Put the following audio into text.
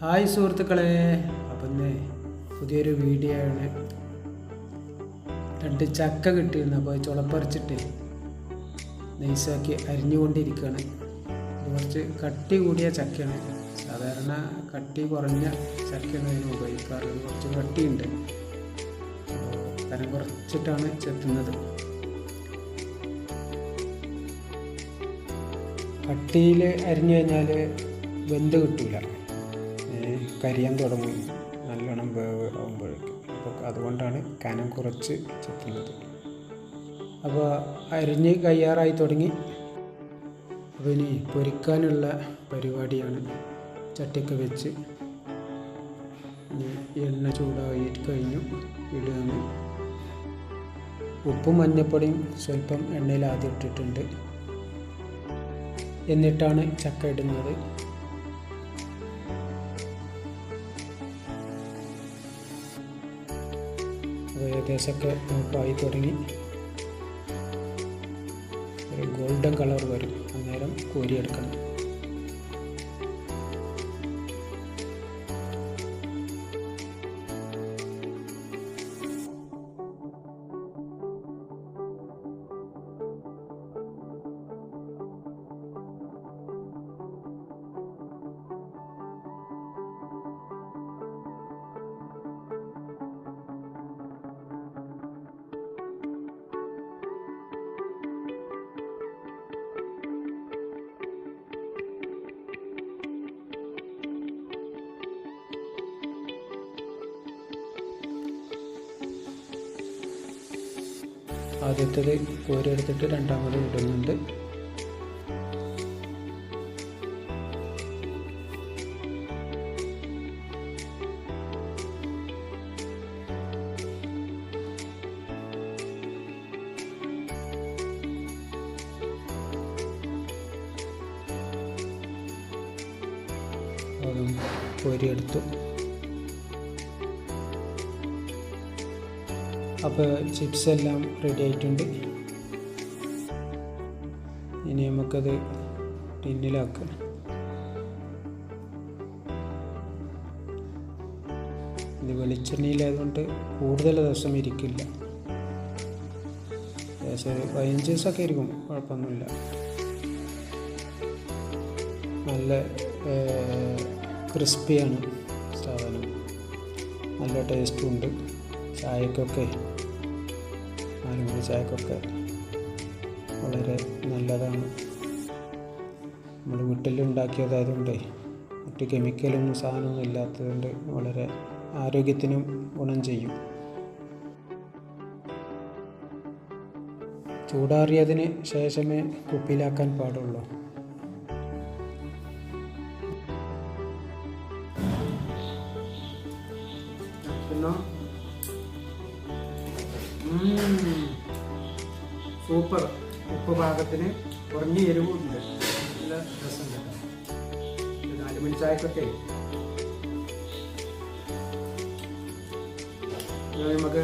Hi സുഹൃത്തുക്കളെ, അപ്പം ഇന്ന് പുതിയൊരു വീഡിയോ ആണ്. 2 ചക്ക കിട്ടിയിരുന്നു. അപ്പോൾ ചുളപ്പറിച്ചിട്ട് നൈസാക്കി അരിഞ്ഞുകൊണ്ടിരിക്കുകയാണ്. കുറച്ച് കട്ടി കൂടിയ ചക്കയാണ്. സാധാരണ കട്ടി കുറഞ്ഞ ചക്കയാണ് അതിന് ഉപയോഗിക്കാറ്. കുറച്ച് കട്ടിയുണ്ട്. കനം കുറച്ചിട്ടാണ് ചെത്തുന്നത്. കട്ടിയിൽ അരിഞ്ഞു കഴിഞ്ഞാൽ വെന്ത് കിട്ടില്ല, കരിയാൻ തുടങ്ങും നല്ലോണം വേവ് ആകുമ്പോഴേക്കും. അപ്പോൾ അതുകൊണ്ടാണ് കനം കുറച്ച് ചെത്തുന്നത്. അപ്പോൾ അരിഞ്ഞ് കയ്യാറായി തുടങ്ങി. അപ്പോൾ ഇനി പൊരിക്കാനുള്ള പരിപാടിയാണ്. ചട്ടിയൊക്കെ വെച്ച് എണ്ണ ചൂടായി കഴിഞ്ഞു. ഇടുകയാണ്. ഉപ്പും മഞ്ഞപ്പൊടിയും സ്വല്പം എണ്ണയിൽ ആദ്യം ഇട്ടിട്ടുണ്ട്. എന്നിട്ടാണ് ചക്ക ഇടുന്നത്. ഏകദേശമൊക്കെ നോക്കായി തുടങ്ങി. ഒരു ഗോൾഡൻ കളർ വരും, അന്നേരം കോരിയെടുക്കണം. ആദ്യത്തേത് കോരിയെടുത്തിട്ട് രണ്ടാമത് ഇടുന്നുണ്ട്. അതും കോരിയെടുത്തു. അപ്പോൾ ചിപ്സ് എല്ലാം റെഡി ആയിട്ടുണ്ട്. ഇനി നമുക്കത് ടിന്നിലാക്കാം. ഇത് വെളിച്ചെണ്ണയിലായതുകൊണ്ട് കൂടുതൽ ദിവസം ഇരിക്കില്ല. ഏകദേശം 15 ദിവസമൊക്കെ ഇരിക്കും, കുഴപ്പമൊന്നുമില്ല. നല്ല ക്രിസ്പിയാണ് സാധനം, നല്ല ടേസ്റ്റും ഉണ്ട്. ചായക്കൊക്കെ, 4 മണി ചായക്കൊക്കെ വളരെ നല്ലതാണ്. നമ്മൾ വീട്ടിലുണ്ടാക്കിയതായതുകൊണ്ട് മറ്റ് കെമിക്കലൊന്നും സാധനമൊന്നും ഇല്ലാത്തതുകൊണ്ട് വളരെ ആരോഗ്യത്തിനും ഗുണം ചെയ്യും. ചൂടാറിയതിന് ശേഷമേ കുപ്പിയിലാക്കാൻ പാടുള്ളൂ. സൂപ്പർ. ഉപ്പ് പാകത്തിന്, കുറഞ്ഞ എരിവുണ്ട്, നല്ല രസമുണ്ട്. 4 മണി ചായക്കൊക്കെ നമുക്ക്